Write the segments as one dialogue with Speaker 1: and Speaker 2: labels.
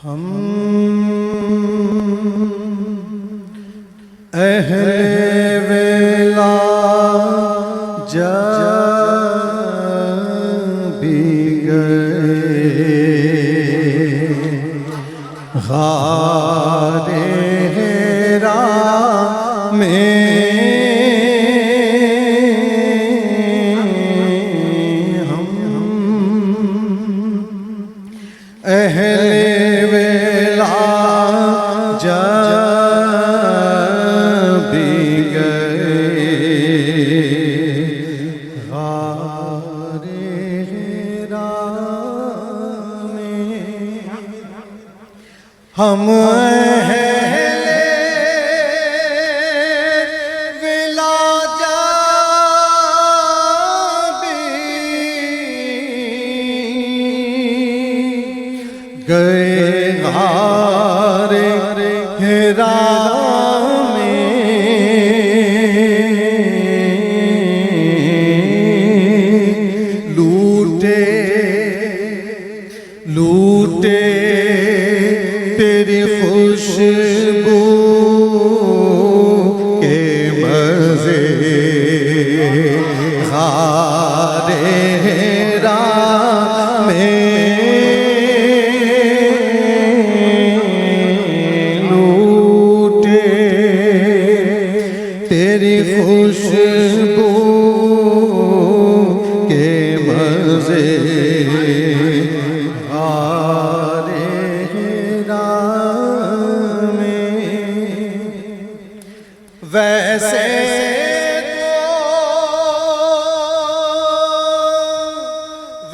Speaker 1: हम अहले वेला जब भी गए गारे हेरा में हम अहले वेला जब भी गए गारे हेरा में हम अहले वेला जब भी गए गारे हेरा लूटे तेरी खुशबू के मज़े गारे हेरा में लूटे तेरी खुशबू के मज़े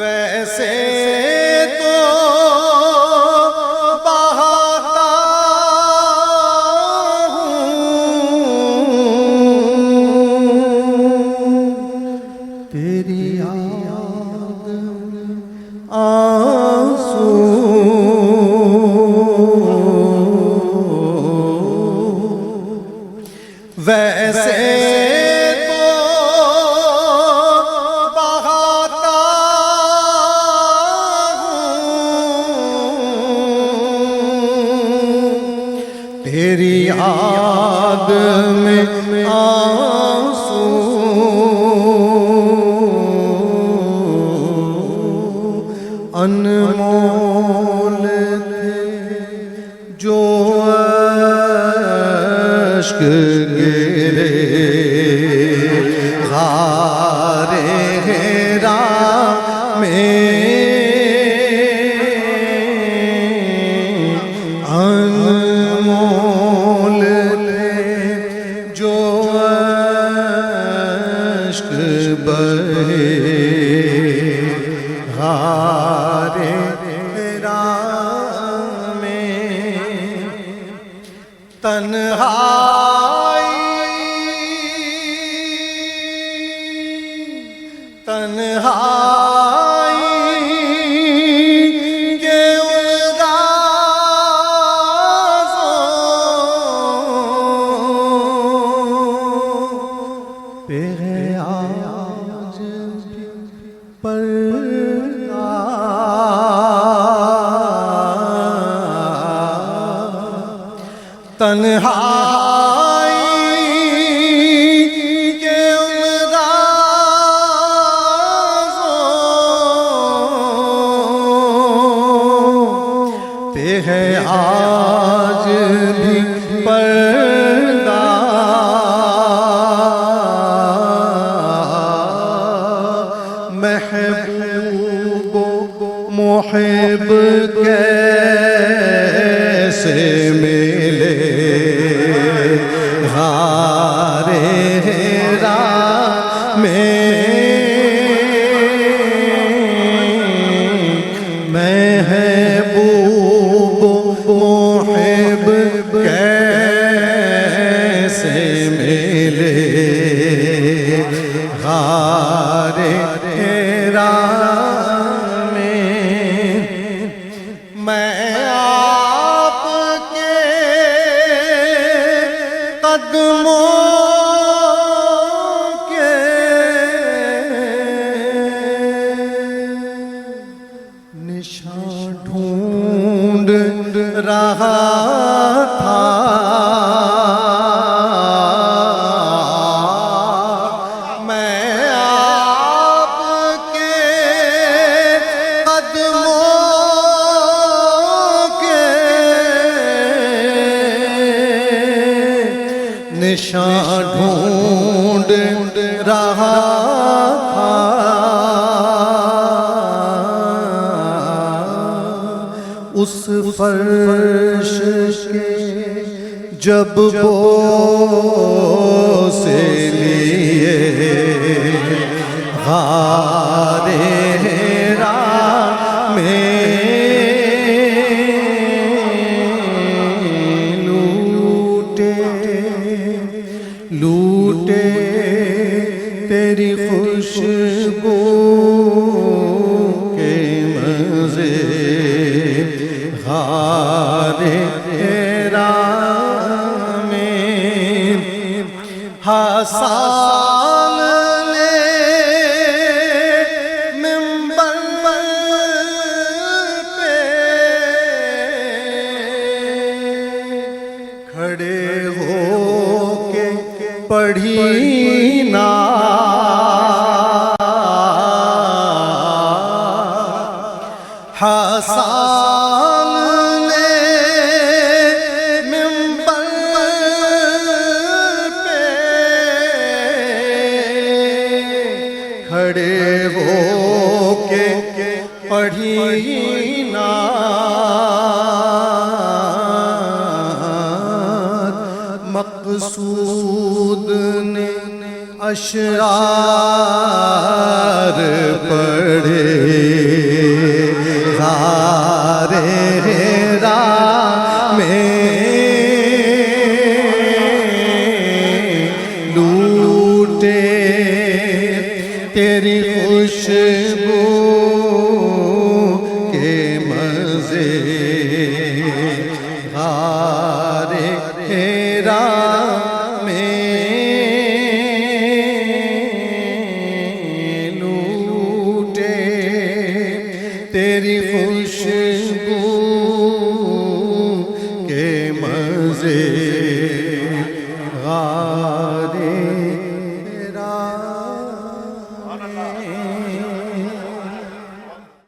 Speaker 1: वैसे तो बहाता हूँ तेरी याद आंसू वैसे तेरी याद में आंसू अनमोल थे जो अश्क गिरे गारे हेरा में बहे गारे हेरा में तन्हाई के उन राज़ों पे तन्हाई के उन राज़ों पे है आज भी पर्दा महबूब मुहिब कैसे मिले गारे हेरा में महबूब मुहिब कैसे मिले गारे हेरा मैं आपके कदमों के निशान ढूंढ रहा था। मैं आपके कदमों के निशान ढूंढ रहा था। उस फर्श के जब बोसे लिए गारे हेरा में लूटे लूटे तेरी खुशबू के मज़े गारे हेरा में हसान ले मिंबर पे खड़े हो के पढ़ी ना हसान ले मिंबर पे खड़े हो के पढ़ी ना मक़सूद ने अशआर पढ़े गारे हेरा में लूटे तेरी खुशबू के मज़े गारे हेरा में लूटे तेरी खुशबू के मज़े।